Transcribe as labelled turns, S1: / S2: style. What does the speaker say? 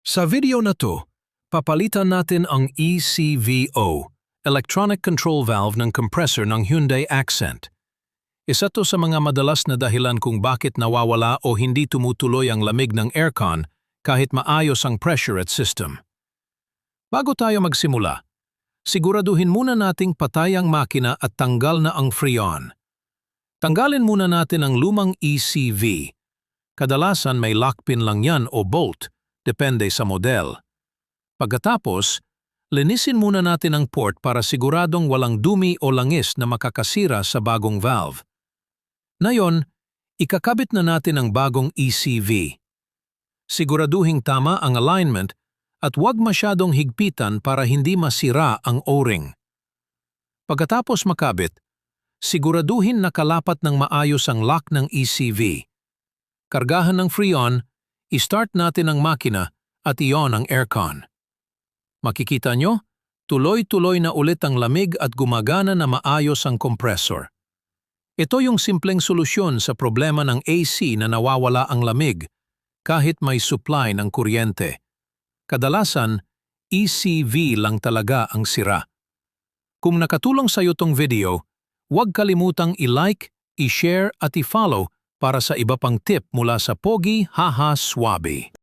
S1: Sa video na to, papalitan natin ang ECVO, Electronic Control Valve ng compressor ng Hyundai Accent. Isa to sa mga madalas na dahilan kung bakit nawawala o hindi tumutuloy ang lamig ng aircon kahit maayos ang pressure at system. Bago tayo magsimula, siguraduhin muna nating patay ang makina at tanggal na ang freon. Tanggalin muna natin ang lumang ECV. Kadalasan may lockpin lang yan o bolt, depende sa model. Pagkatapos, linisin muna natin ang port para siguradong walang dumi o langis na makakasira sa bagong valve. Ngayon, ikakabit na natin ang bagong ECV. Siguraduhing tama ang alignment at huwag masyadong higpitan para hindi masira ang O-ring. Pagkatapos makabit, siguraduhin nakalapat ng maayos ang lock ng ECV. Kargahan ng freon, i-start natin ang makina at iyon ang aircon. Makikita nyo, tuloy-tuloy na ulit ang lamig at gumagana na maayos ang compressor. Ito yung simpleng solusyon sa problema ng AC na nawawala ang lamig kahit may supply ng kuryente. Kadalasan, ECV lang talaga ang sira. Kung nakatulong sa iyo tong video, huwag kalimutang i-like, i-share at i-follow para sa iba pang tip mula sa Pogi Haha Swabe.